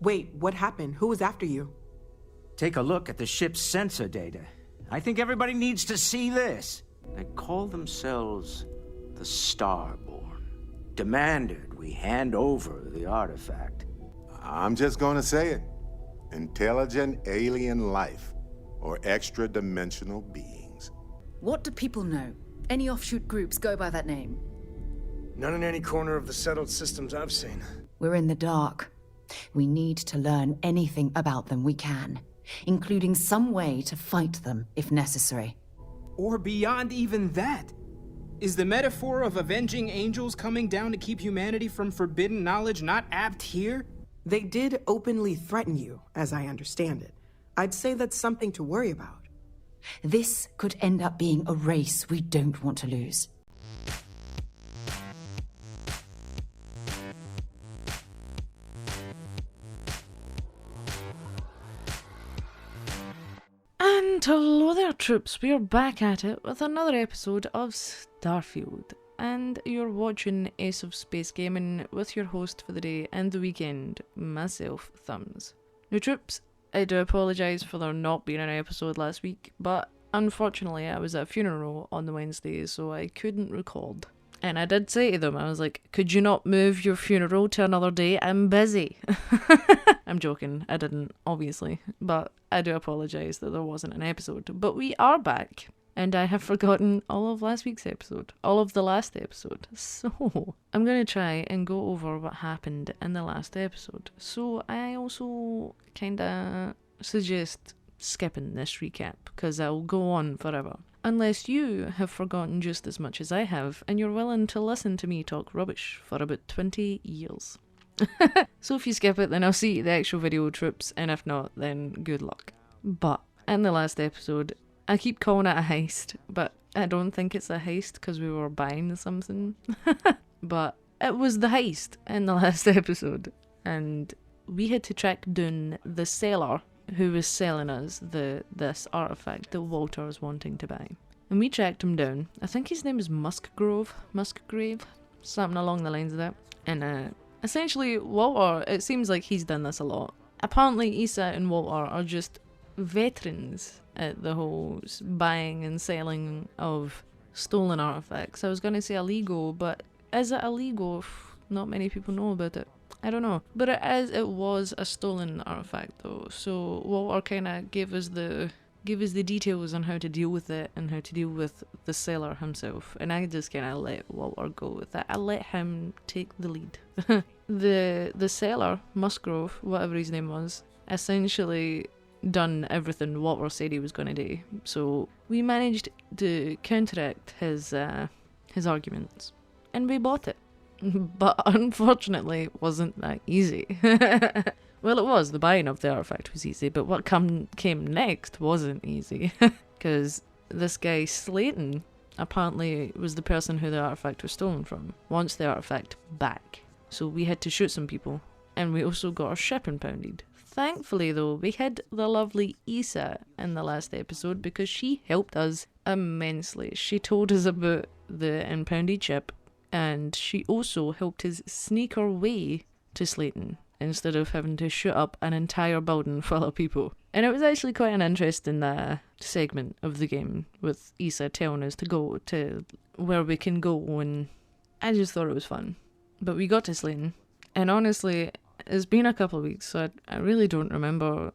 Wait, what happened? Who was after you? Take a look at the ship's sensor data. I think everybody needs to see this. They call themselves the Starborn. Demanded we hand over the artifact. I'm just gonna say it. Intelligent alien life, or extra-dimensional beings. What do people know? Any offshoot groups go by that name? None in any corner of the settled systems I've seen. We're in the dark. We need to learn anything about them we can, including some way to fight them if necessary. Or beyond even that. Is the metaphor of avenging angels coming down to keep humanity from forbidden knowledge not apt here? They did openly threaten you, as I understand it. I'd say that's something to worry about. This could end up being a race we don't want to lose. And hello there, troops. We are back at it with another episode of Starfield. And you're watching Ace of Space Gaming with your host for the day and the weekend, myself, Thumbs. Now, troops, I do apologise for there not being an episode last week, but unfortunately I was at a funeral on the Wednesday, so I couldn't record. And I did say to them, I was like, could you not move your funeral to another day? I'm busy. I'm joking, I didn't, obviously, but I do apologise that there wasn't an episode. But we are back, and I have forgotten all of last week's episode, all of the last episode. So, I'm going to try and go over what happened in the last episode. So, I also kinda suggest skipping this recap, because I'll go on forever. Unless you have forgotten just as much as I have, and you're willing to listen to me talk rubbish for about 20 years. So if you skip it, then I'll see the actual video, troops, and if not, then good luck. But in the last episode, I keep calling it a heist, but I don't think it's a heist because we were buying something. But it was the heist in the last episode, and we had to track down the seller who was selling us this artifact that Walter was wanting to buy. And we tracked him down. I think his name is Musgrave, something along the lines of that. And essentially, Walter, it seems like he's done this a lot. Apparently, Issa and Walter are just veterans at the whole buying and selling of stolen artifacts. I was going to say illegal, but is it illegal? Not many people know about it. I don't know. But it was a stolen artifact though. So Walter kind of gave us the details on how to deal with it and how to deal with the seller himself. And I just kind of let Walter go with that. I let him take the lead. The seller, Musgrove, whatever his name was, essentially done everything Walter said he was going to do. So we managed to counteract his arguments. And we bought it. But unfortunately, it wasn't that easy. Well, it was. The buying of the artifact was easy, but what came next wasn't easy. Because this guy, Slayton, apparently was the person who the artifact was stolen from, wants the artifact back. So we had to shoot some people, and we also got our ship impounded. Thankfully, though, we had the lovely Issa in the last episode because she helped us immensely. She told us about the impounded ship, and she also helped us sneak our way to Slayton instead of having to shoot up an entire building full of people. And it was actually quite an interesting segment of the game with Issa telling us to go to where we can go, and I just thought it was fun. But we got to Slayton, and honestly, it's been a couple of weeks, so I really don't remember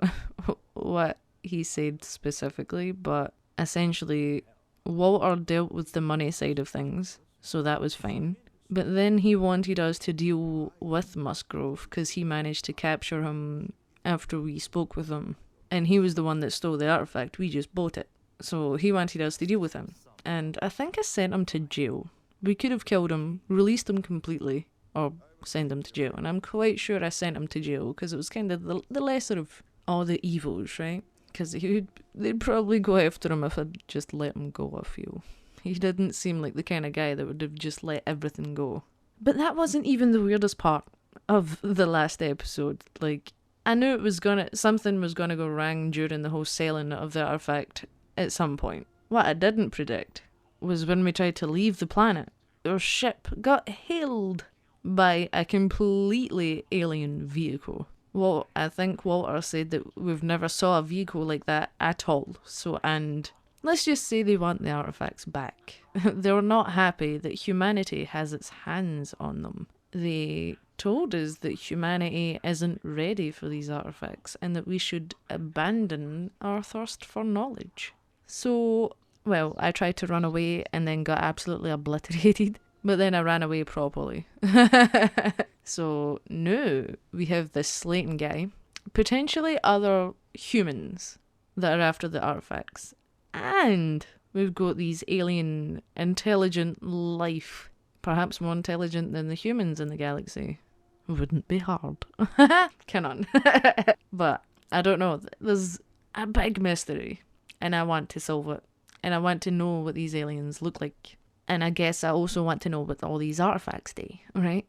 what he said specifically, but essentially Walter dealt with the money side of things, so that was fine. But then he wanted us to deal with Musgrove because he managed to capture him after we spoke with him. And he was the one that stole the artifact, we just bought it. So he wanted us to deal with him. And I think I sent him to jail. We could have killed him, released him completely, or send him to jail. And I'm quite sure I sent him to jail because it was kind of the lesser of all the evils, right? Because they'd probably go after him if I'd just let him go, I feel. He didn't seem like the kind of guy that would have just let everything go. But that wasn't even the weirdest part of the last episode. Like, I knew something was gonna go wrong during the whole selling of the artifact at some point. What I didn't predict was when we tried to leave the planet, our ship got hailed by a completely alien vehicle. Well, I think Walter said that we've never saw a vehicle like that at all. So, and let's just say they want the artifacts back. They're not happy that humanity has its hands on them. They told us that humanity isn't ready for these artifacts and that we should abandon our thirst for knowledge. So, well, I tried to run away and then got absolutely obliterated, but then I ran away properly. So now we have this Slayton guy, potentially other humans that are after the artifacts, and we've got these alien intelligent life, perhaps more intelligent than the humans in the galaxy. Wouldn't be hard. Come on. But I don't know, there's a big mystery and I want to solve it, and I want to know what these aliens look like. And I guess I also want to know what all these artifacts do, right?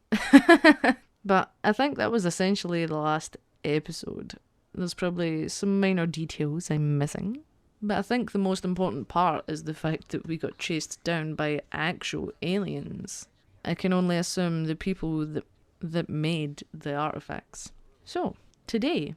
But I think that was essentially the last episode. There's probably some minor details I'm missing. But I think the most important part is the fact that we got chased down by actual aliens. I can only assume the people that made the artifacts. So, today,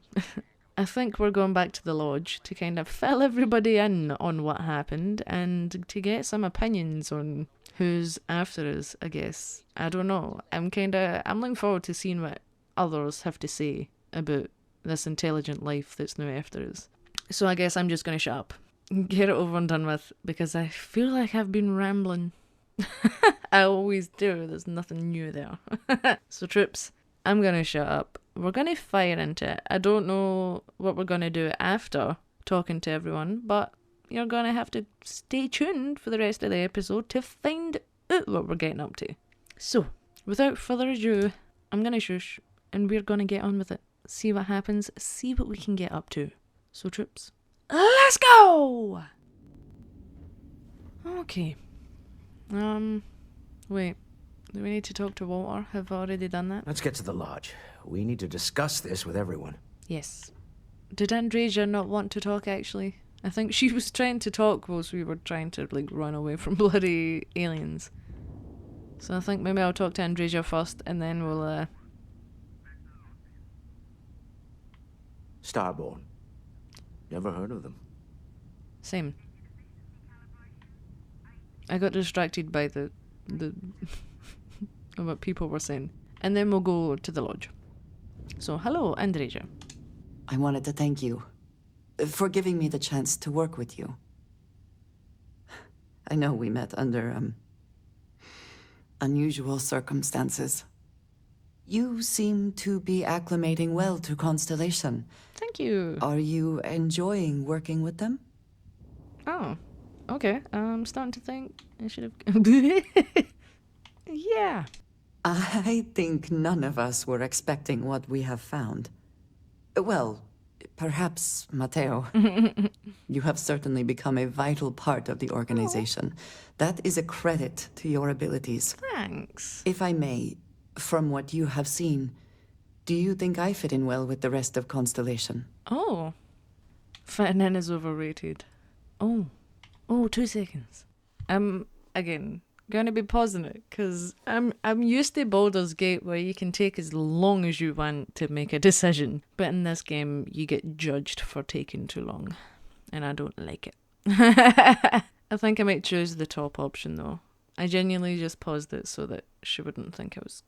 I think we're going back to the lodge to kind of fill everybody in on what happened and to get some opinions on who's after us, I guess. I don't know. I'm looking forward to seeing what others have to say about this intelligent life that's now after us. So I guess I'm just going to shut up. Get it over and done with, because I feel like I've been rambling. I always do. There's nothing new there. So troops, I'm going to shut up. We're going to fire into it. I don't know what we're going to do after talking to everyone, but you're going to have to stay tuned for the rest of the episode to find out what we're getting up to. So, without further ado, I'm going to shush and we're going to get on with it. See what happens, see what we can get up to. So, troops, let's go! Okay. Wait. Do we need to talk to Walter? Have I already done that? Let's get to the lodge. We need to discuss this with everyone. Yes. Did Andresia not want to talk, actually? I think she was trying to talk whilst we were trying to, run away from bloody aliens. So I think maybe I'll talk to Andresia first, and then we'll, Starborn. Never heard of them. Same. I got distracted by the what people were saying. And then we'll go to the lodge. So, hello, Andresia. I wanted to thank you for giving me the chance to work with you. I know we met under, unusual circumstances. You seem to be acclimating well to Constellation. Thank you. Are you enjoying working with them? Oh, okay. I'm starting to think I should have... Yeah. I think none of us were expecting what we have found. Well, perhaps Matteo. You have certainly become a vital part of the organization. That is a credit to your abilities. Thanks. If I may, from what you have seen, do you think I fit in well with the rest of Constellation? Oh. Fitting in is overrated. Oh, 2 seconds. Again, gonna be pausing it, because I'm used to Baldur's Gate where you can take as long as you want to make a decision. But in this game, you get judged for taking too long. And I don't like it. I think I might choose the top option, though. I genuinely just paused it so that she wouldn't think I was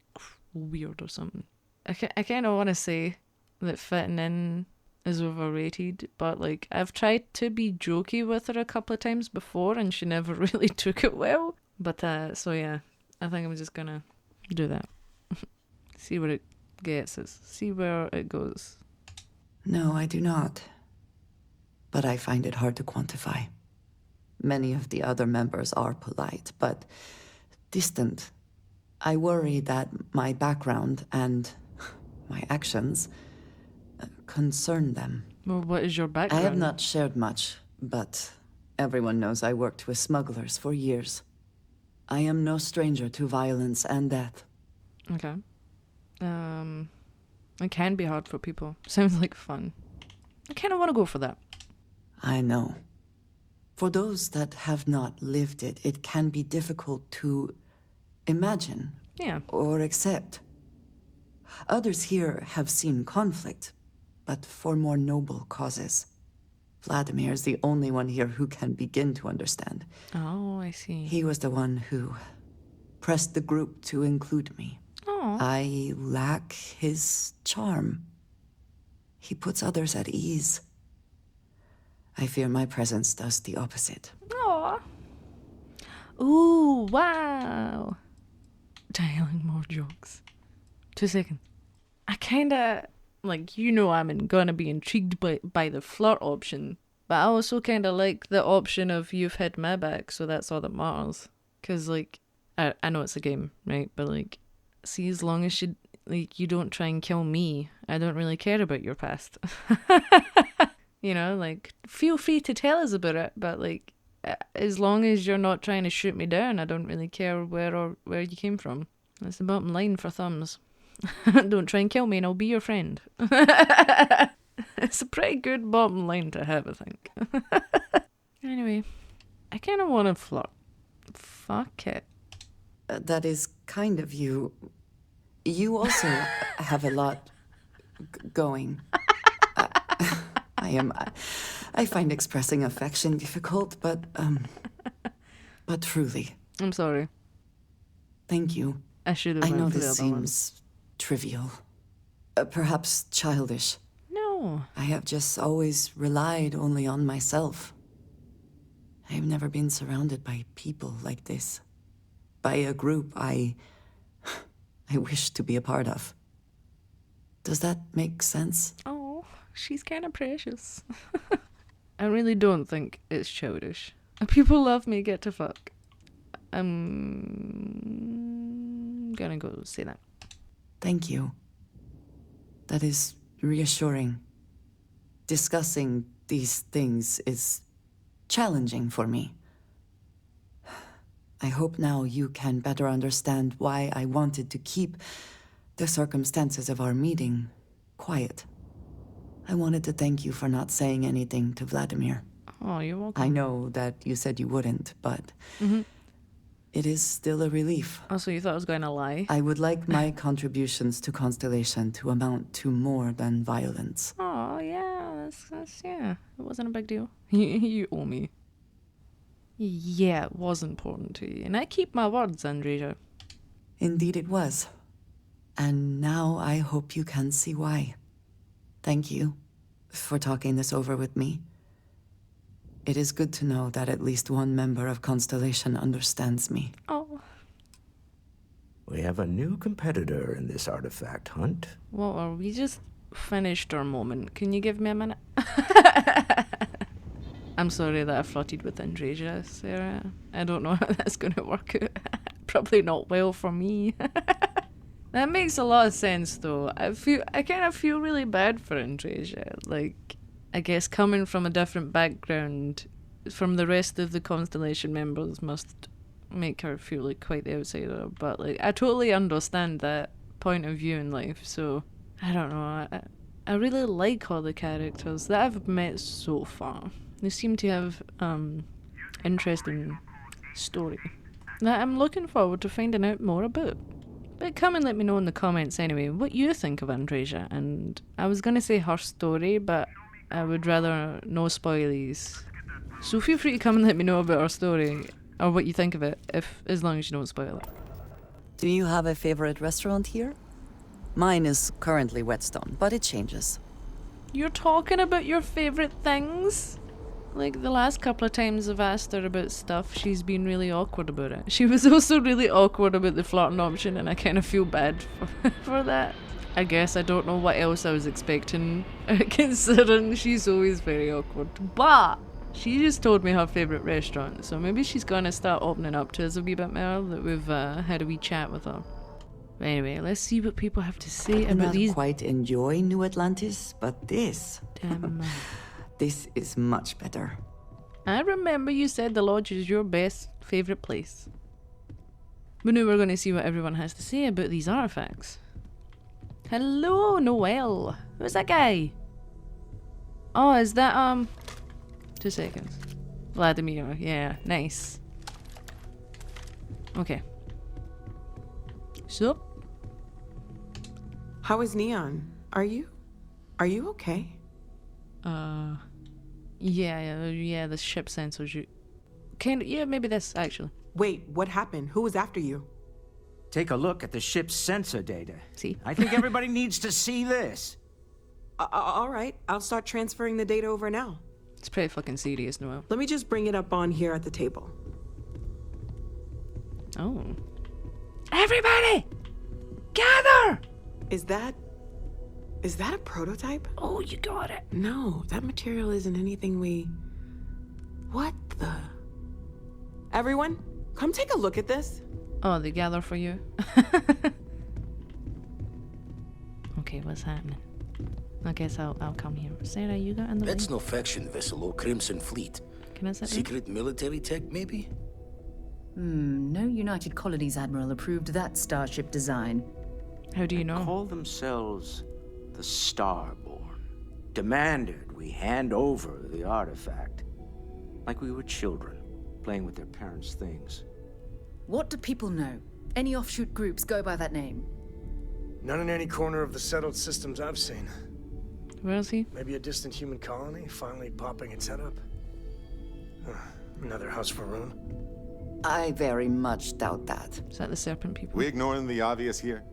weird or something. I kind of want to say that fitting in is overrated, but I've tried to be jokey with her a couple of times before and she never really took it well. But so yeah, I think I'm just gonna do that. See where it gets us. See where it goes. No, I do not. But I find it hard to quantify. Many of the other members are polite, but distant. I worry that my background and my actions concern them. Well, what is your background? I have not shared much, but everyone knows I worked with smugglers for years. I am no stranger to violence and death. Okay. It can be hard for people. Sounds like fun. I kind of want to go for that. I know. For those that have not lived it, it can be difficult to imagine. Yeah. Or accept. Others here have seen conflict, but for more noble causes. Vladimir is the only one here who can begin to understand. Oh, I see. He was the one who pressed the group to include me. Oh. I lack his charm. He puts others at ease. I fear my presence does the opposite. Aw. Ooh, wow. Telling more jokes. 2 seconds. I kinda, like, I'm gonna be intrigued by the flirt option, but I also kinda like the option of you've had my back, so that's all that matters. Cause, like, I know it's a game, right? But, like, see, as long as you don't try and kill me, I don't really care about your past. Like, feel free to tell us about it, but, like, as long as you're not trying to shoot me down, I don't really care where you came from. That's the bottom line for thumbs. Don't try and kill me and I'll be your friend. It's a pretty good bottom line to have, I think. Anyway, I kind of want to flirt. Fuck it. That is kind of you. You also have a lot going. I find expressing affection difficult, but truly. I'm sorry. Thank you. I should have. I know went for the this other one. seems trivial, perhaps childish. No. I have just always relied only on myself. I have never been surrounded by people like this. By a group I wish to be a part of. Does that make sense? Oh, she's kind of precious. I really don't think it's childish. People love me, get to fuck. I'm gonna go say that. Thank you. That is reassuring. Discussing these things is challenging for me. I hope now you can better understand why I wanted to keep the circumstances of our meeting quiet. I wanted to thank you for not saying anything to Vladimir. Oh, you're welcome. I know that you said you wouldn't, but it is still a relief. Oh, so you thought I was going to lie? I would like my contributions to Constellation to amount to more than violence. Oh, yeah, that's yeah. It wasn't a big deal. You owe me. Yeah, it was important to you. And I keep my words, Andreja. Indeed it was. And now I hope you can see why. Thank you for talking this over with me. It is good to know that at least one member of Constellation understands me. Oh. We have a new competitor in this artifact hunt. Well, we just finished our moment. Can you give me a minute? I'm sorry that I flirted with Andreja, Sarah. I don't know how that's going to work out. Probably not well for me. That makes a lot of sense, though. I kind of feel really bad for Andreja. Like, I guess coming from a different background from the rest of the Constellation members must make her feel like quite the outsider. But, like, I totally understand that point of view in life. So, I don't know. I really like all the characters that I've met so far. They seem to have interesting story that I'm looking forward to finding out more about. But come and let me know in the comments anyway what you think of Andreja. And I was going to say her story, but I would rather no spoilies. So feel free to come and let me know about her story or what you think of it, as long as you don't spoil it. Do you have a favorite restaurant here? Mine is currently Whetstone, but it changes. You're talking about your favourite things? Like, the last couple of times I've asked her about stuff, she's been really awkward about it. She was also really awkward about the flirting option, and I kind of feel bad for that. I guess I don't know what else I was expecting, considering she's always very awkward. But she just told me her favourite restaurant, so maybe she's gonna start opening up to us a wee bit more, that we've had a wee chat with her. But anyway, let's see what people have to say I about not these. quite enjoy New Atlantis, but this... this is much better. I remember you said the lodge is your best favourite place. But now we're going to see what everyone has to say about these artifacts. Hello, Noel. Who's that guy? Oh, is that, 2 seconds. Vladimir, yeah, nice. Okay. So. How is Neon? Are you okay? Yeah, the ship sensors you... yeah, maybe this, actually. Wait, what happened? Who was after you? Take a look at the ship's sensor data. See? I think everybody needs to see this. All right, I'll start transferring the data over now. It's pretty fucking serious, Noel. Let me just bring it up on here at the table. Oh. Everybody! Gather! Is that a prototype? Oh, you got it. No, that material isn't anything we... What the... Everyone, come take a look at this. Oh, they gather for you. Okay, what's happening? I guess I'll come here. Sarah, you got in the That's way? no faction vessel or Crimson Fleet. Can I sit down? Secret military tech, maybe? No United Colonies Admiral approved that starship design. How do you know? Call themselves the Starborn. Demanded we hand over the artifact. Like we were children, playing with their parents' things. What do people know? Any offshoot groups go by that name? None in any corner of the settled systems I've seen. Where is he? Maybe a distant human colony finally popping its head up. Another house for Rune. I very much doubt that. Is that the serpent people? We ignoring the obvious here?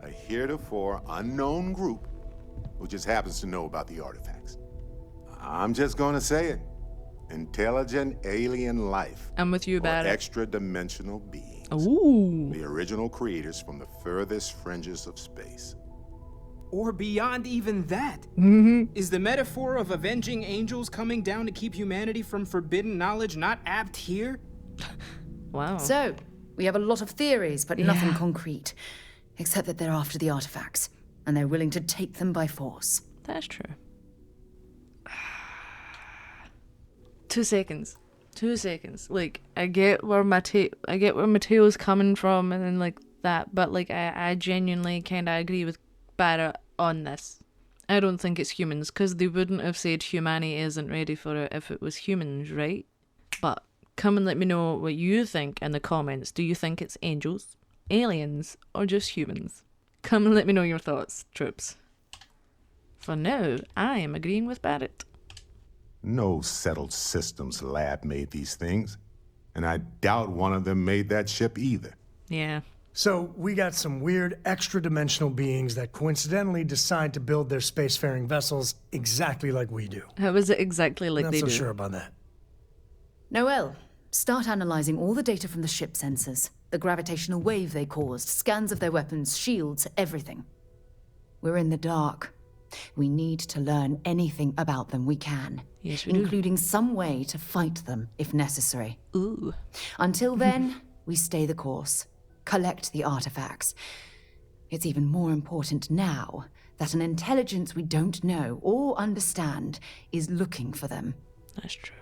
A heretofore unknown group who just happens to know about the artifacts. I'm just gonna say it. Intelligent alien life. I'm with you about or it. extra-dimensional beings. Ooh. The original creators from the furthest fringes of space. Or beyond even that. Is the metaphor of avenging angels coming down to keep humanity from forbidden knowledge not apt here? Wow. So, we have a lot of theories, but nothing Yeah. concrete. Except that they're after the artifacts, and they're willing to take them by force. That's true. 2 seconds. 2 seconds. Like, I get where Mateo's coming from and then like that, but like I genuinely kinda agree with Barrett on this. I don't think it's humans, because they wouldn't have said humanity isn't ready for it if it was humans, right? But come and let me know what you think in the comments. Do you think it's angels, aliens, or just humans? Come and let me know your thoughts, troops. For now, I am agreeing with Barrett. No settled systems lab made these things, and I doubt one of them made that ship either. Yeah. So, we got some weird extra-dimensional beings that coincidentally decide to build their spacefaring vessels exactly like we do. How is it exactly like Not they so do? sure about that. Noel, start analyzing all the data from the ship sensors. The gravitational wave they caused, scans of their weapons, shields, everything. We're in the dark. We need to learn anything about them we can. Yes, we do. including some way to fight them if necessary. Ooh. Until then, we stay the course. Collect the artifacts. It's even more important now that an intelligence we don't know or understand is looking for them. That's true.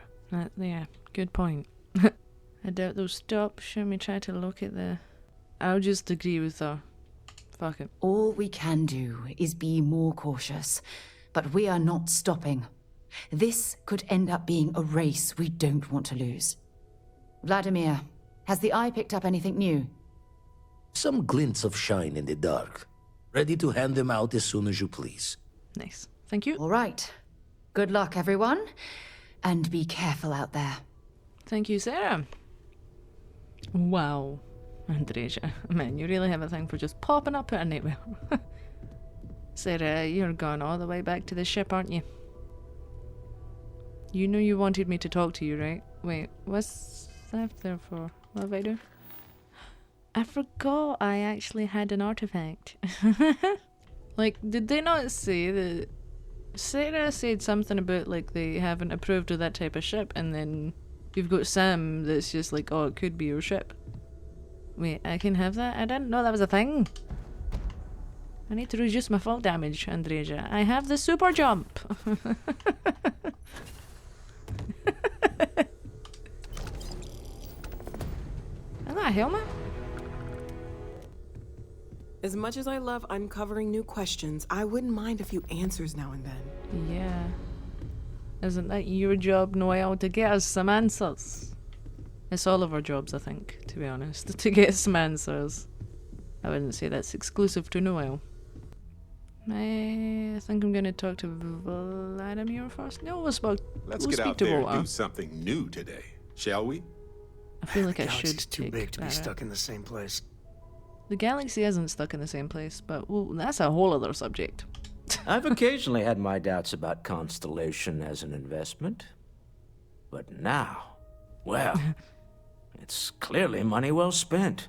Yeah, good point. I doubt they'll stop. Should we try to look at the... I'll just agree with her. Fuck it. All we can do is be more cautious, but we are not stopping. This could end up being a race we don't want to lose. Vladimir, has the eye picked up anything new? Some glints of shine in the dark. Ready to hand them out as soon as you please. Nice. Thank you. All right. Good luck, everyone. And be careful out there. Thank you, Sarah. Wow. Andreja, man, you really have a thing for just popping up at anywhere. Sarah, you're going all the way back to the ship, aren't you? You know you wanted me to talk to you, right? Wait, what's that there for? What have I do? I forgot I actually had an artifact. Like, did they not say that... Sarah said something about, like, they haven't approved of that type of ship, and then you've got Sam that's just like, oh, it could be your ship. Wait, I can have that? I didn't know that was a thing. I need to reduce my fall damage, Andreja. I have the super jump. Is that a helmet? As much as I love uncovering new questions, I wouldn't mind a few answers now and then. Yeah. Isn't that your job, Noel, to get us some answers? It's all of our jobs, I think, to be honest, to get some answers. I wouldn't say that's exclusive to Noel. I think I'm gonna talk to Vladimir first. No, Let's we'll get speak out to there and Walter. do something new today, shall we? I feel like I Galaxy's should too take big to be Barrett. stuck in the same place. The galaxy isn't stuck in the same place, but well, that's a whole other subject. I've occasionally had my doubts about Constellation as an investment. But now, well, it's clearly money well spent.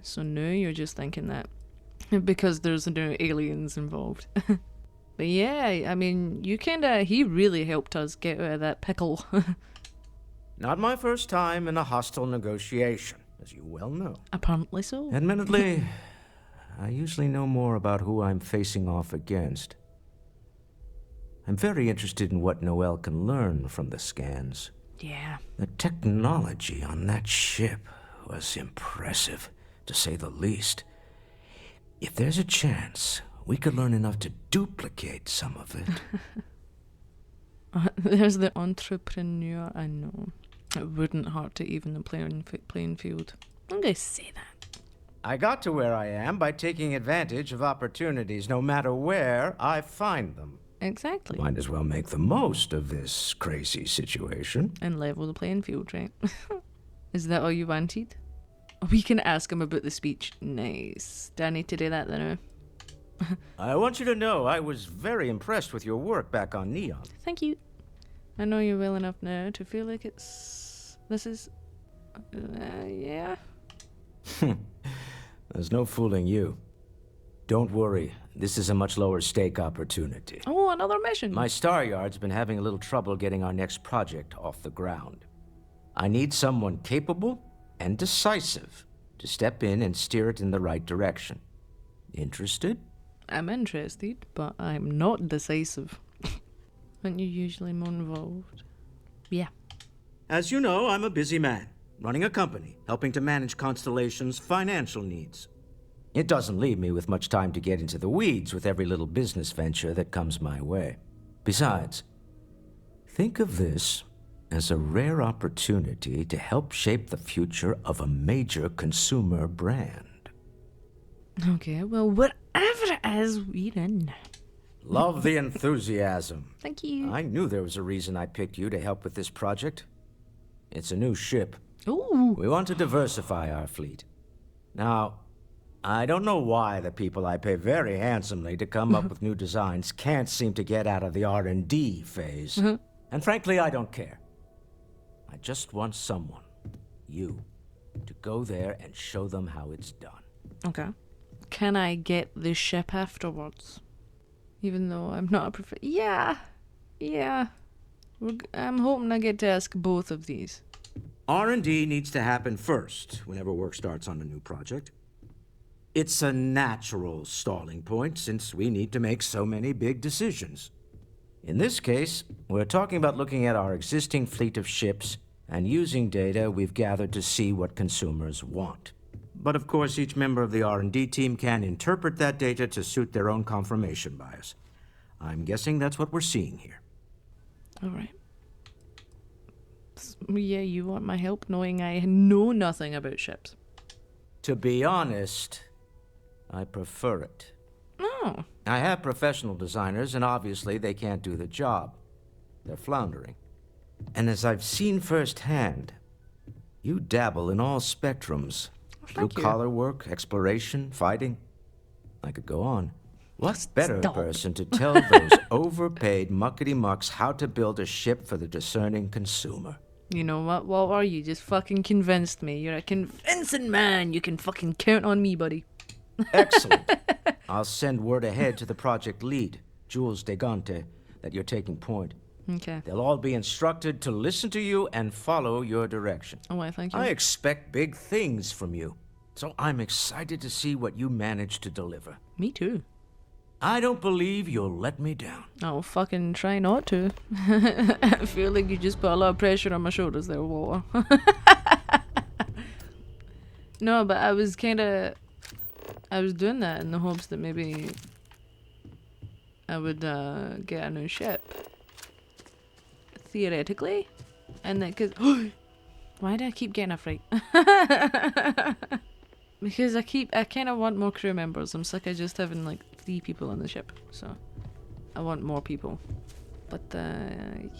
So now you're just thinking that because there's no aliens involved. But yeah, I mean, he really helped us get out of that pickle. Not my first time in a hostile negotiation, as you well know. Apparently so. Admittedly, I usually know more about who I'm facing off against. I'm very interested in what Noel can learn from the scans. Yeah. The technology on that ship was impressive, to say the least. If there's a chance, we could learn enough to duplicate some of it. There's the entrepreneur, I know. It wouldn't hurt to even the playing field. I'm gonna say that. I got to where I am by taking advantage of opportunities, no matter where I find them. Exactly. Might as well make the most of this crazy situation. And level the playing field, right? Is that all you wanted? We can ask him about the speech. Nice. Do I need to do that then? I want you to know I was very impressed with your work back on Neon. Thank you. I know you well enough now to feel like this is... yeah. There's no fooling you. Don't worry, this is a much lower stake opportunity. Oh, another mission. My Star Yard's been having a little trouble getting our next project off the ground. I need someone capable and decisive to step in and steer it in the right direction. Interested? I'm interested, but I'm not decisive. Aren't you usually more involved? Yeah. As you know, I'm a busy man, running a company, helping to manage Constellation's financial needs. It doesn't leave me with much time to get into the weeds with every little business venture that comes my way. Besides, think of this as a rare opportunity to help shape the future of a major consumer brand. Okay, well, whatever it is, we're in. Love the enthusiasm. Thank you. I knew there was a reason I picked you to help with this project. It's a new ship. Ooh. We want to diversify our fleet. Now, I don't know why the people I pay very handsomely to come up with new designs can't seem to get out of the R&D phase. And frankly, I don't care. I just want someone, you, to go there and show them how it's done. Okay. Can I get the ship afterwards? Even though I'm not a Yeah. I'm hoping I get to ask both of these. R&D needs to happen first whenever work starts on a new project. It's a natural stalling point since we need to make so many big decisions. In this case, we're talking about looking at our existing fleet of ships and using data we've gathered to see what consumers want. But of course, each member of the R&D team can interpret that data to suit their own confirmation bias. I'm guessing that's what we're seeing here. All right. Yeah, you want my help knowing I know nothing about ships. To be honest, I prefer it. Oh. I have professional designers, and obviously they can't do the job. They're floundering. And as I've seen firsthand, you dabble in all spectrums. Blue-collar work, exploration, fighting. I could go on. What better person to tell those overpaid muckety-mucks how to build a ship for the discerning consumer? You know what, Walter? You just fucking convinced me. You're a convincing man. You can fucking count on me, buddy. Excellent. I'll send word ahead to the project lead, Jules Degante, that you're taking point. Okay. They'll all be instructed to listen to you and follow your direction. Oh, I thank you. I expect big things from you, so I'm excited to see what you manage to deliver. Me too. I don't believe you'll let me down. I'll fucking try not to. I feel like you just put a lot of pressure on my shoulders there, Walter. No, but I was doing that in the hopes that maybe I would get a new ship. Theoretically. And then, cause... Why do I keep getting a fright? Because I kind of want more crew members. I'm sick of just having, like, 3 people on the ship, so I want more people. But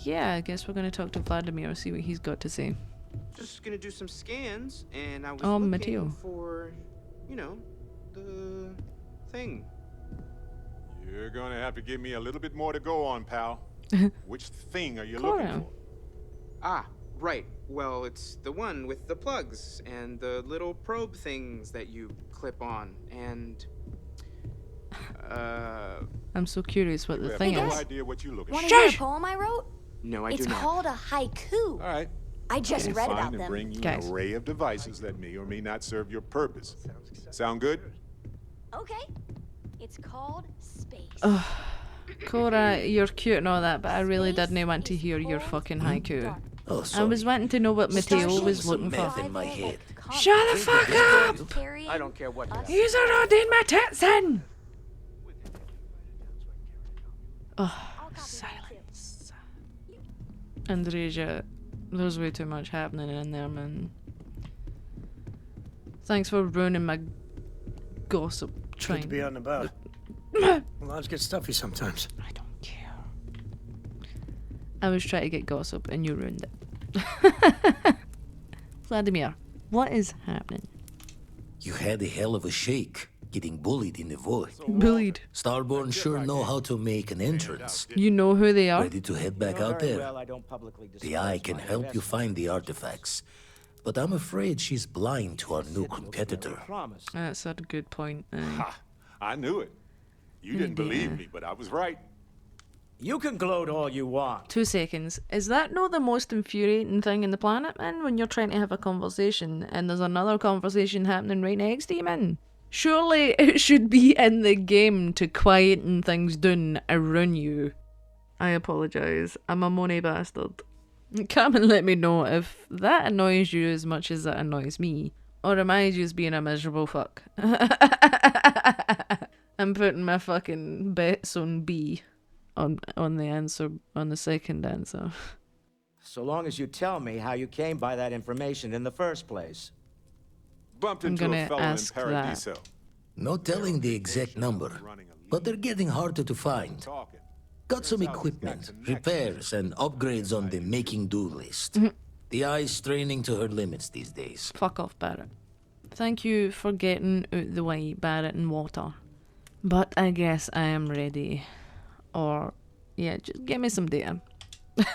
yeah, I guess we're gonna talk to Vladimir, see what he's got to say. Just gonna do some scans, and I was Oh, looking Matteo. for, you know, the thing. You're gonna have to give me a little bit more to go on, pal. Which thing are you Cora. looking for? Ah, right. Well, it's the one with the plugs and the little probe things that you clip on, and I'm so curious what You the have thing no is. idea what you're looking Want for. to hear a poem I wrote? no, I It's do not. called a haiku. All right. I just We'll read find about and them. bring you Guys. an array of devices that may or may not serve your purpose. Sound good? Okay. It's called space. Cora, you're cute and all that, but I really Space didn't want to is hear your cold fucking and haiku. dark. Oh, I sorry. was wanting to know what Matteo Starship was is looking some for. math in my head. Shut the fuck up! I don't care what you have. He's already my tits in! Oh, silence. Andreja, there's way too much happening in there, man. Thanks for ruining my gossip train. Good to be out and about. Well, lives get stuffy sometimes. I don't care. I was trying to get gossip and you ruined it. Vladimir, what is happening? You had a hell of a shake, getting bullied in the void. Bullied. Starborn sure know how to make an entrance. You know who they are? Ready to head back out there? The Eye can help you find the artifacts. But I'm afraid she's blind to our new competitor. That's a good point. Ha! I knew it. You didn't believe me, but I was right. You can gloat all you want. 2 seconds. Is that not the most infuriating thing in the planet, man? When you're trying to have a conversation and there's another conversation happening right next to you, man? Surely it should be in the game to quieten things down around you. I apologise. I'm a money bastard. Come and let me know if that annoys you as much as that annoys me. Or am I just being a miserable fuck? I'm putting my fucking bets on B. On the answer, on the second answer. So long as you tell me how you came by that information in the first place. Bumped I'm into gonna a fellow in ask that. Paradiso. No telling the exact number, but they're getting harder to find. Talking. Got some equipment, repairs, and upgrades on the making-do list. The Eye's straining to her limits these days. Fuck off, Barrett. Thank you for getting out the way, Barrett and Water. But I guess I am ready. Or, yeah, just give me some data.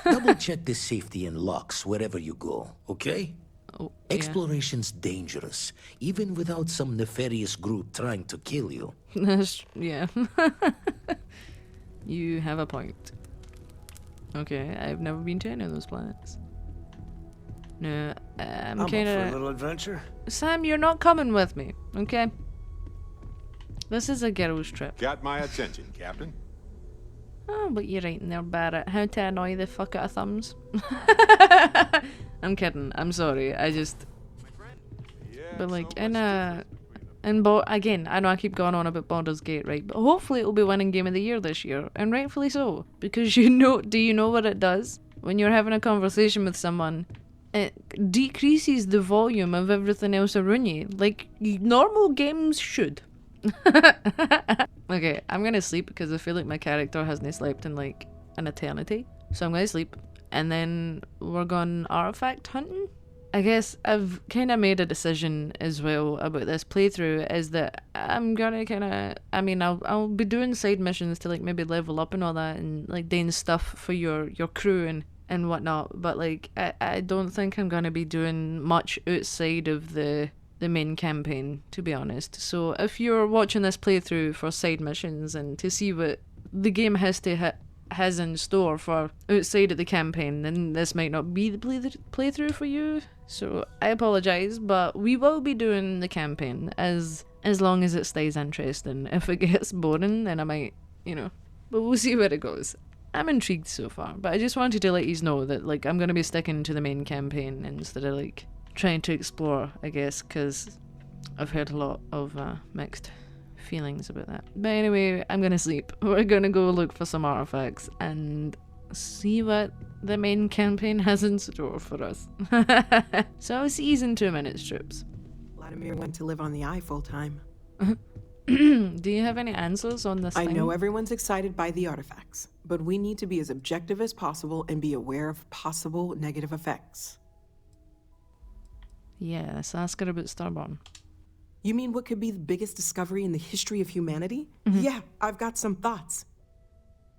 Double check the safety and locks wherever you go, okay? Oh, yeah. Exploration's dangerous, even without some nefarious group trying to kill you. Yeah. You have a point. Okay, I've never been to any of those planets. No, I'm up kind for a of... little adventure. Sam, you're not coming with me, okay? This is a girl's trip. Got my attention, Captain. Oh, but you're right in there, Barrett. How to annoy the fuck out of thumbs. I'm kidding. I'm sorry. I just... But like, again, I know I keep going on about Baldur's Gate, right? But hopefully it'll be winning Game of the Year this year. And rightfully so. Because do you know what it does? When you're having a conversation with someone, it decreases the volume of everything else around you. Like, normal games should. Okay, I'm gonna sleep because I feel like my character hasn't slept in like an eternity. So I'm gonna sleep and then we're going artifact hunting. I guess I've kind of made a decision as well about this playthrough is that I'm gonna I'll be doing side missions to like maybe level up and all that and like doing stuff for your crew and whatnot, but like I don't think I'm gonna be doing much outside of the main campaign, to be honest. So if you're watching this playthrough for side missions and to see what the game has in store for outside of the campaign, then this might not be the playthrough for you. So I apologise, but we will be doing the campaign as long as it stays interesting. If it gets boring, then I might, but we'll see where it goes. I'm intrigued so far, but I just wanted to let you know that like I'm gonna be sticking to the main campaign instead of like trying to explore, I guess, because I've heard a lot of mixed feelings about that. But anyway, I'm gonna sleep. We're gonna go look for some artifacts and see what the main campaign has in store for us. So I'll see you in 2 minutes, troops. Vladimir went to live on the Eye full time. Do you have any answers on this I thing? know everyone's excited by the artifacts, but we need to be as objective as possible and be aware of possible negative effects. Yes, ask her about Starborn. You mean what could be the biggest discovery in the history of humanity? Yeah, I've got some thoughts.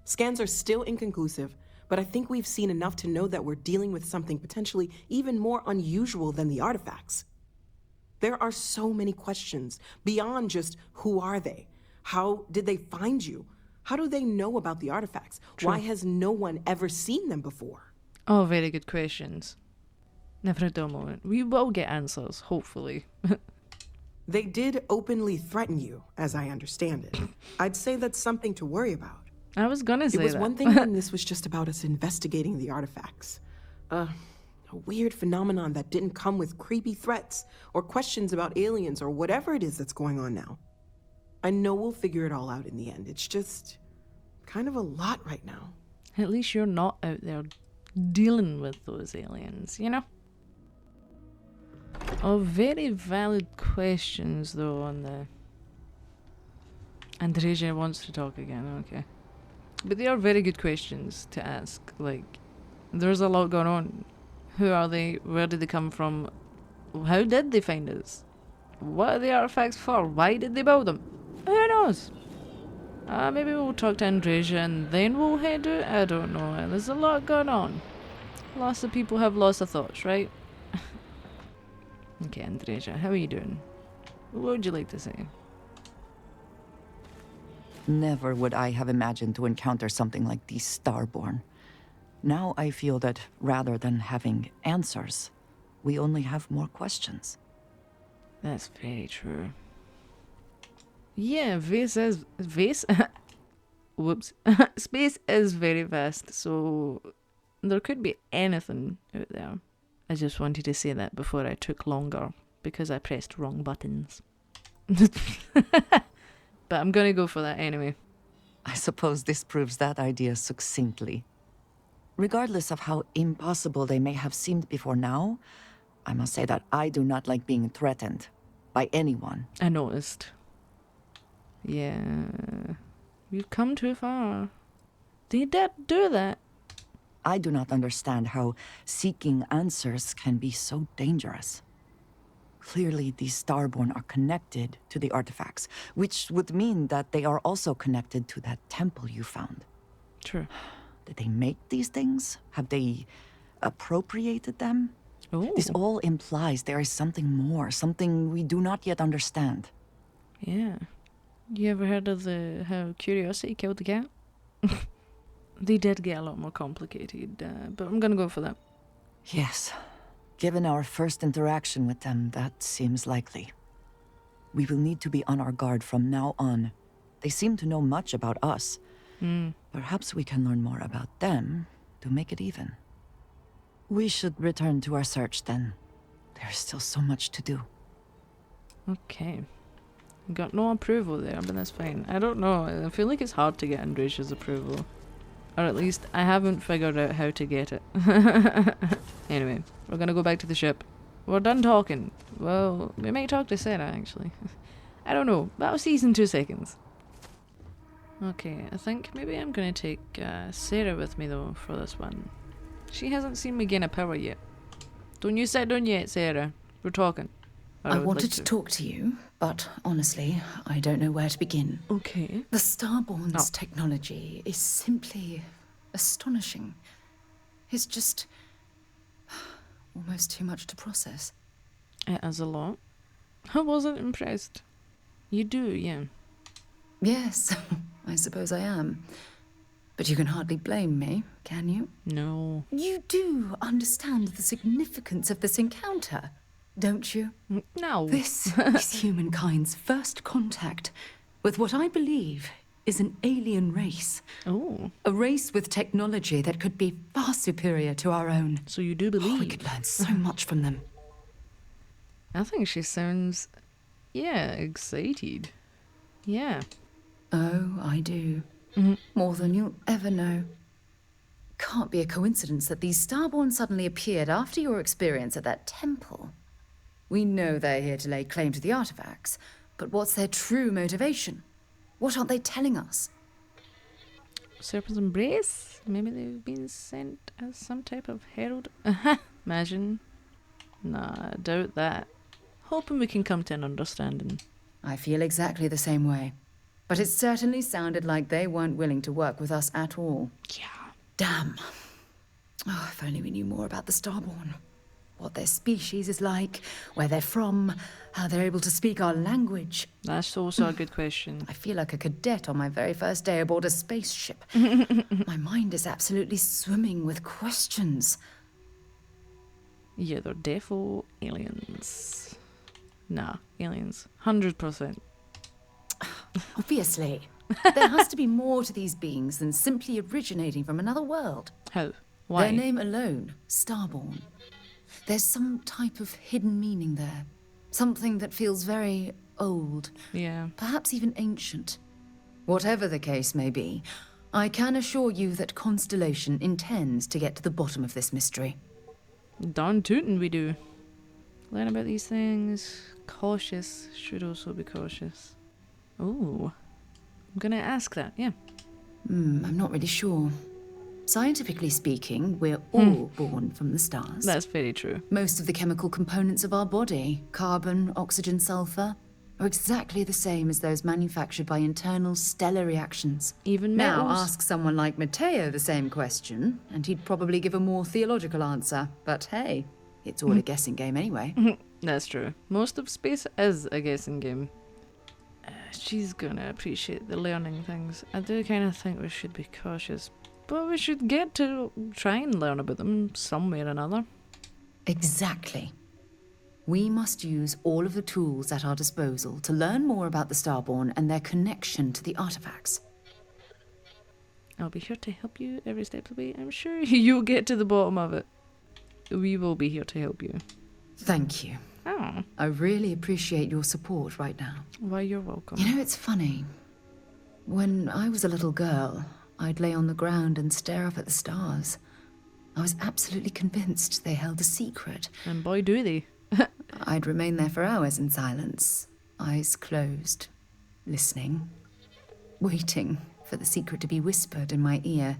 Scans are still inconclusive, but I think we've seen enough to know that we're dealing with something potentially even more unusual than the artifacts. There are so many questions beyond just who are they? How did they find you? How do they know about the artifacts? True. Why has no one ever seen them before? Oh, very good questions. Never a dull moment. We will get answers, hopefully. They did openly threaten you, as I understand it. I'd say that's something to worry about. I was gonna say It was that. one thing when this was just about us investigating the artifacts. A weird phenomenon that didn't come with creepy threats or questions about aliens or whatever it is that's going on now. I know we'll figure it all out in the end. It's just kind of a lot right now. At least you're not out there dealing with those aliens, you know? Oh, very valid questions, though, on the... Andreja wants to talk again, okay. But they are very good questions to ask. Like, there's a lot going on. Who are they? Where did they come from? How did they find us? What are the artifacts for? Why did they build them? Who knows? Maybe we'll talk to Andreja and then we'll head out? I don't know. There's a lot going on. Lots of people have lots of thoughts, right? Okay, Andreja, how are you doing? What would you like to say? Never would I have imagined to encounter something like these Starborn. Now I feel that rather than having answers, we only have more questions. That's very true. Yeah, whoops. Space is very vast, so there could be anything out there. I just wanted to say that before I took longer, because I pressed wrong buttons. But I'm gonna go for that anyway. I suppose this proves that idea succinctly. Regardless of how impossible they may have seemed before now, I must say that I do not like being threatened by anyone. I noticed. Yeah. We've come too far. They did do that. I do not understand how seeking answers can be so dangerous. Clearly, these Starborn are connected to the artifacts, which would mean that they are also connected to that temple you found. True. Did they make these things? Have they appropriated them? Oh. This all implies there is something more, something we do not yet understand. Yeah. You ever heard of how curiosity killed the cat? They did get a lot more complicated, but I'm gonna go for that. Yes. Given our first interaction with them, that seems likely. We will need to be on our guard from now on. They seem to know much about us. Perhaps we can learn more about them to make it even. We should return to our search then. There's still so much to do. Okay. Got no approval there, but that's fine. I don't know. I feel like it's hard to get Andreja's approval. Or at least I haven't figured out how to get it. Anyway, we're gonna go back to the ship. We're done talking. Well, we might talk to Sarah, actually. I don't know. That'll see in 2 seconds. Okay, I think maybe I'm gonna take Sarah with me, though, for this one. She hasn't seen me gain a power yet. Don't you sit down yet, Sarah. We're talking. Or I would wanted like to talk to you, but honestly, I don't know where to begin. Okay. The Starborn's technology is simply astonishing. It's just almost too much to process. It is a lot. I wasn't impressed. You do, yeah. Yes, I suppose I am. But you can hardly blame me, can you? No. You do understand the significance of this encounter, don't you? No. This is humankind's first contact with what I believe is an alien race. Oh. A race with technology that could be far superior to our own. So you do believe? We could learn so much from them. I think she sounds, excited. Yeah. Oh, I do. More than you'll ever know. Can't be a coincidence that these Starborn suddenly appeared after your experience at that temple. We know they're here to lay claim to the artifacts, But what's their true motivation? What aren't they telling us? Serpent's Embrace? Maybe they've been sent as some type of herald? Imagine. Nah, I doubt that. Hoping we can come to an understanding. I feel exactly the same way. But it certainly sounded like they weren't willing to work with us at all. Yeah. Damn. Oh, if only we knew more about the Starborn. What their species is like, where they're from, how they're able to speak our language. That's also a good question. I feel like a cadet on my very first day aboard a spaceship. My mind is absolutely swimming with questions. Yeah, they're defo aliens. Nah, aliens. 100%. Obviously. There has to be more to these beings than simply originating from another world. How? Why? Their name alone, Starborn. There's some type of hidden meaning there. Something that feels very old. Yeah. Perhaps even ancient. Whatever the case may be, I can assure you that Constellation intends to get to the bottom of this mystery. Darn tootin' we do. Learn about these things. Cautious. Should also be cautious. Ooh. I'm gonna ask that, yeah. I'm not really sure. Scientifically speaking, we're all born from the stars. That's very true. Most of the chemical components of our body, carbon, oxygen, sulfur, are exactly the same as those manufactured by internal stellar reactions. Even now, metals? ask someone like Matteo the same question, and he'd probably give a more theological answer. But hey, it's all a guessing game anyway. That's true. Most of space is a guessing game. She's gonna appreciate the learning things. I do kind of think we should be cautious, but we should get to try and learn about them some way or another. Exactly. We must use all of the tools at our disposal to learn more about the Starborn and their connection to the artifacts. I'll be here to help you every step of the way. I'm sure you'll get to the bottom of it. We will be here to help you. Thank you. Oh. I really appreciate your support right now. Why, you're welcome. You know, it's funny. When I was a little girl, I'd lay on the ground and stare up at the stars. I was absolutely convinced they held a secret. And boy, do they. I'd remain there for hours in silence, eyes closed, listening, waiting for the secret to be whispered in my ear.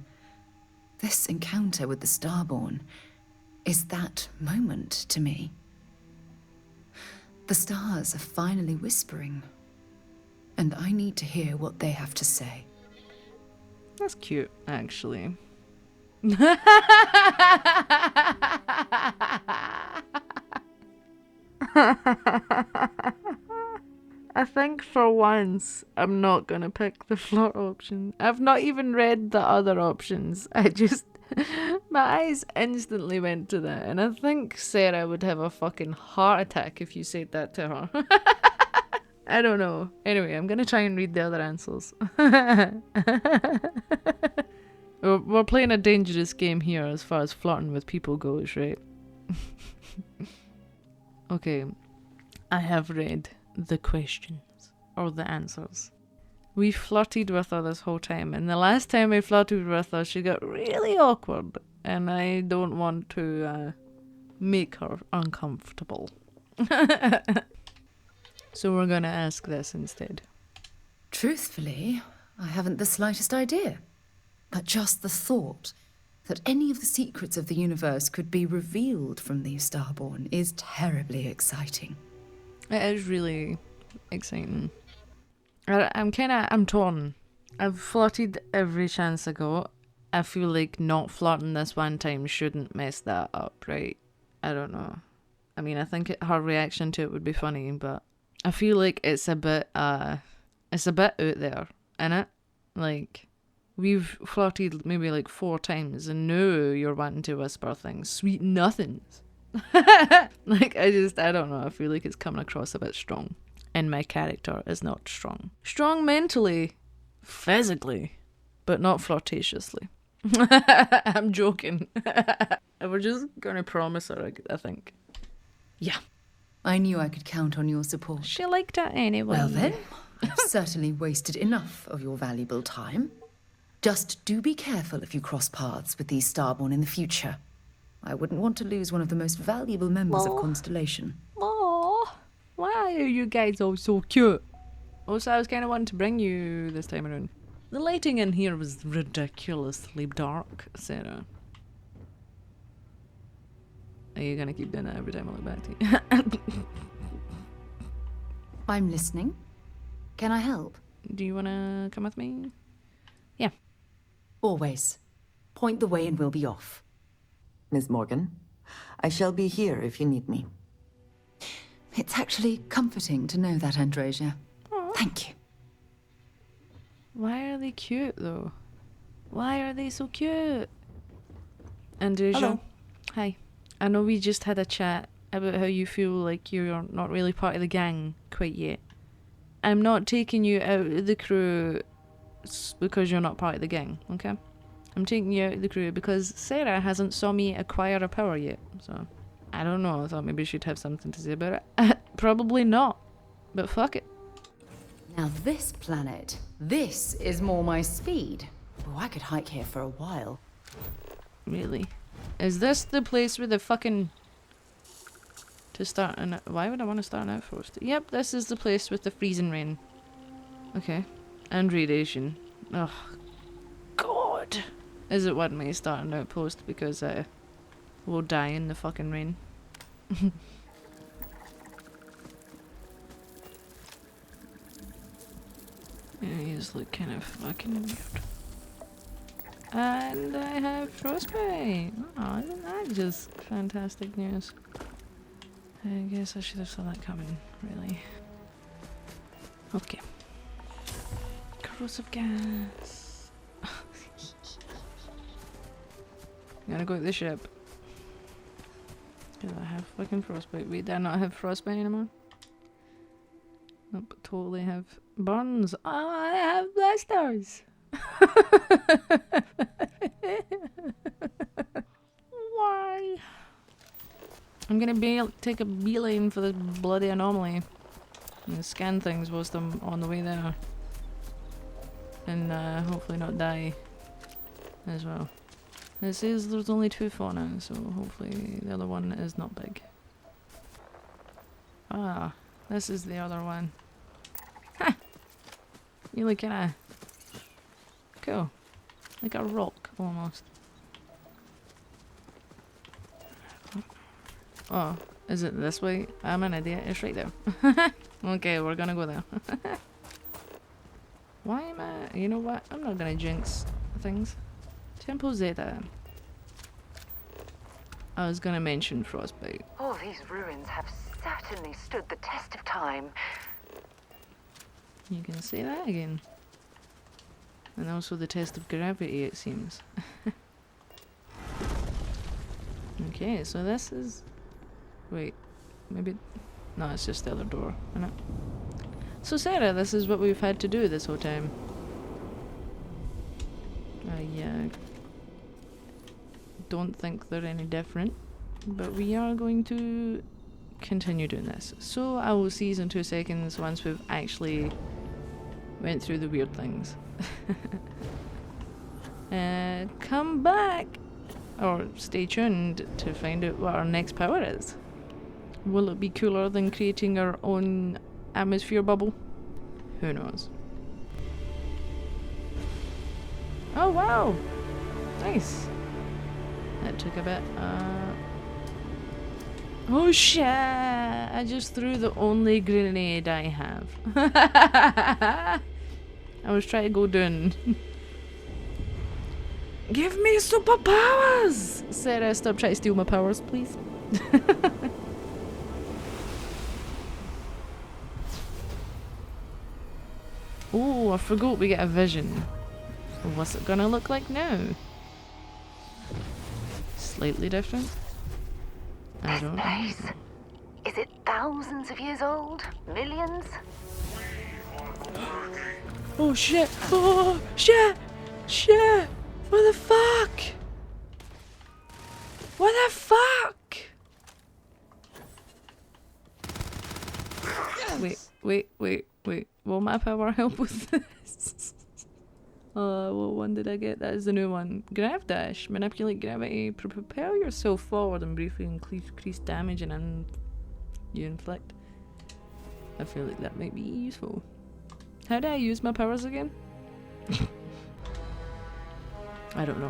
This encounter with the Starborn is that moment to me. The stars are finally whispering, and I need to hear what they have to say. That's cute, actually. I think for once I'm not gonna pick the floor option. I've not even read the other options. My eyes instantly went to that, and I think Sarah would have a fucking heart attack if you said that to her. I don't know. Anyway, I'm gonna try and read the other answers. We're playing a dangerous game here as far as flirting with people goes, right? Okay, I have read the questions, or the answers. We flirted with her this whole time, and the last time I flirted with her, she got really awkward, and I don't want to make her uncomfortable. So we're gonna ask this instead. Truthfully, I haven't the slightest idea. But just the thought that any of the secrets of the universe could be revealed from the Starborn is terribly exciting. It is really exciting. I'm torn. I've flirted every chance I got. I feel like not flirting this one time shouldn't mess that up, right? I don't know. I mean, I think her reaction to it would be funny, but I feel like it's a bit out there, innit? Like, we've flirted maybe like 4 times, and now you're wanting to whisper things. Sweet nothings. Like, I don't know. I feel like it's coming across a bit strong. And my character is not strong. Strong mentally, physically, but not flirtatiously. I'm joking. We're just gonna promise her, I think. Yeah. I knew I could count on your support. She liked it anyway. Well then, I've certainly wasted enough of your valuable time. Just do be careful if you cross paths with these Starborn in the future. I wouldn't want to lose one of the most valuable members of Constellation. Oh, why You guys are so cute. Also, I was kind of wanting to bring you this time around. The lighting in here was ridiculously dark, Sarah. Are you gonna keep doing that every time I look back to you? I'm listening. Can I help? Do you wanna come with me? Yeah. Always. Point the way and we'll be off. Miss Morgan, I shall be here if you need me. It's actually comforting to know that, Androsia. Thank you. Why are they cute, though? Why are they so cute? Androsia. Hello. Hi. I know we just had a chat about how you feel like you're not really part of the gang quite yet. I'm not taking you out of the crew because you're not part of the gang, okay? I'm taking you out of the crew because Sarah hasn't saw me acquire a power yet, so... I don't know, I thought maybe she'd have something to say about it. Probably not, but fuck it. Now this planet, this is more my speed. Oh, I could hike here for a while. Really? Is this the place with the fucking... To start an... Why would I want to start an outpost? Yep, this is the place with the freezing rain. Okay. And radiation. Oh, God. Is it one way to start an outpost because we'll die in the fucking rain? Yeah, he's like kind of fucking weird. And I have frostbite. Oh, isn't that just fantastic news? I guess I should have saw that coming, really. Okay. Corrosive gas. I'm gonna go to the ship. Because I have fucking frostbite. Wait, do I not have frostbite anymore? Nope, totally have burns. Oh, I have blisters! Why? I'm gonna take a beeline for the bloody anomaly and scan things whilst I'm on the way there, and hopefully not die as well. It says there's only 2 fauna, so hopefully the other one is not big. Ah, this is the other one. Ha! You look kinda cool, like a rock almost. Oh, is it this way? I'm an idiot. It's right there. Okay, we're gonna go there. Why am I... You know what? I'm not gonna jinx things. Temple Zeta. I was gonna mention frostbite. Oh, these ruins have certainly stood the test of time. You can say that again. And also the test of gravity, it seems. Okay, so this is... Wait, maybe... No, it's just the other door, isn't it? So Sarah, this is what we've had to do this whole time. Yeah. Don't think they're any different, but we are going to continue doing this. So I will see you in 2 seconds once we've actually went through the weird things. Come back, or stay tuned to find out what our next power is. Will it be cooler than creating our own atmosphere bubble? Who knows? Oh wow! Nice! That took a bit. Oh shit! I just threw the only grenade I have. I was trying to go down. Give me superpowers! Sarah, stop trying to steal my powers, please. Oh, I forgot we get a vision. What's it gonna look like now? Slightly different? I don't know. Is it thousands of years old? Millions? Oh shit! Oh shit! Shit! What the fuck? What the fuck? Wait. Will my power help with this? What one did I get? That is the new one. Grav Dash. Manipulate gravity. Propel yourself forward and briefly increase damage and you inflict. I feel like that might be useful. How do I use my powers again? I don't know.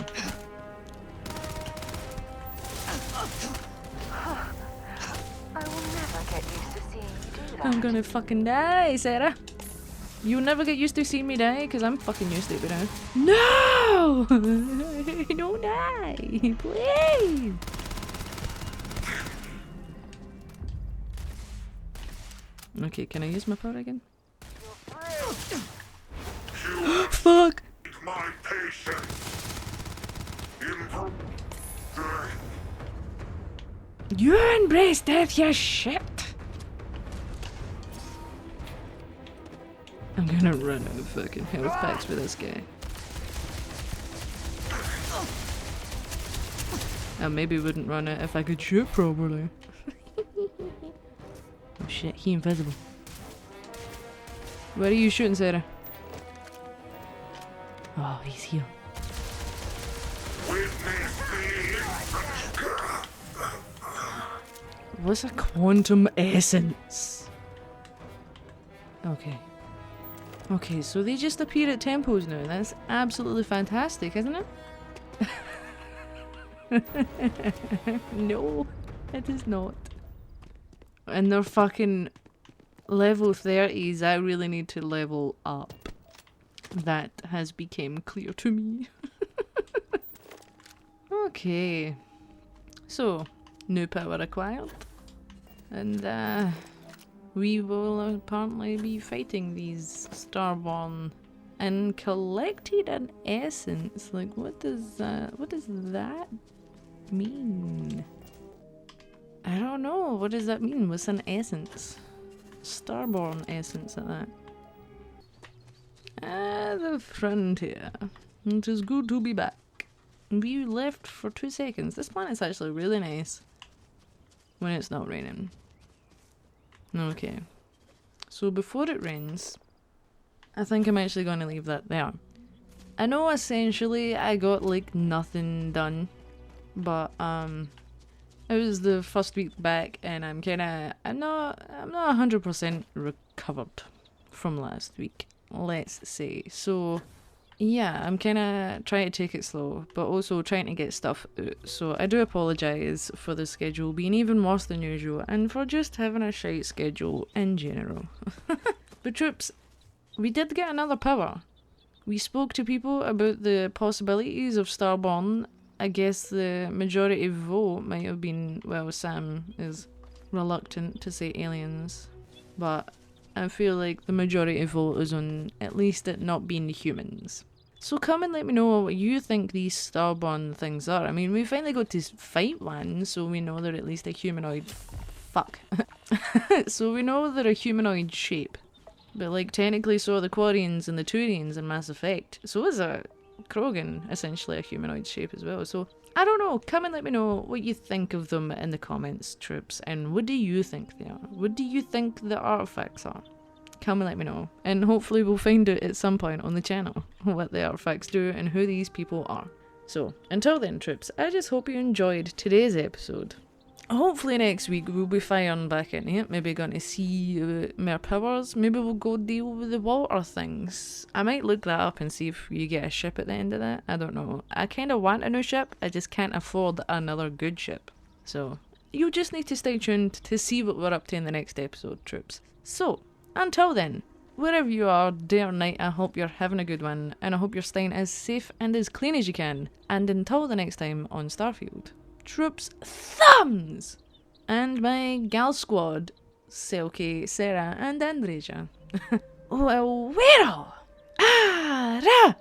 I will never get used to seeing you do that. I'm gonna fucking die, Sarah. You'll never get used to seeing me die, because I'm fucking used to it now. No! Don't die! Please! Okay, can I use my power again? Fuck! My patience. You embrace death, you shit! I'm gonna run out of fucking health packs for this guy. I maybe wouldn't run it if I could shoot properly. Oh shit, he invisible. Where are you shooting, Sarah? Oh, he's here. What's a quantum essence? Okay. Okay, so they just appear at tempos now. That's absolutely fantastic, isn't it? No, it is not. And they're fucking level 30s. I really need to level up. That has become clear to me. Okay. So, new power acquired. And we will apparently be fighting these Starborn and collected an essence. Like, what does that mean? I don't know. What does that mean? What's an essence? Starborn essence at that. The frontier. It is good to be back. We left for 2 seconds. This planet's actually really nice when it's not raining. Okay. So before it rains, I think I'm actually going to leave that there. I know essentially I got like nothing done, but it was the first week back and I'm not 100% recovered from last week, let's say. So yeah, I'm kind of trying to take it slow, but also trying to get stuff out. So I do apologise for the schedule being even worse than usual, and for just having a shite schedule in general. But troops, we did get another power. We spoke to people about the possibilities of Starborn. I guess the majority vote might have been, well, Sam is reluctant to say aliens, but I feel like the majority vote is on at least it not being humans. So come and let me know what you think these Starborn things are. I mean, we finally got to fight one, so we know they're at least a humanoid. Fuck. So we know they're a humanoid shape. But like technically so are the Quarians and the Turians in Mass Effect. So is a Krogan essentially a humanoid shape as well. So I don't know, come and let me know what you think of them in the comments, troops, and what do you think they are? What do you think the artifacts are? Come and let me know, and hopefully we'll find out at some point on the channel what the artifacts do and who these people are. So, until then, troops, I just hope you enjoyed today's episode. Hopefully next week we'll be firing back in it, maybe going to see more powers, maybe we'll go deal with the water things. I might look that up and see if you get a ship at the end of that, I don't know. I kind of want a new ship, I just can't afford another good ship. So, you'll just need to stay tuned to see what we're up to in the next episode, troops. So, until then, wherever you are, day or night, I hope you're having a good one, and I hope you're staying as safe and as clean as you can. And until the next time on Starfield, troops, thumbs! And my gal squad, Selkie, Sarah, and Andreja. Well, where? Ah, ra!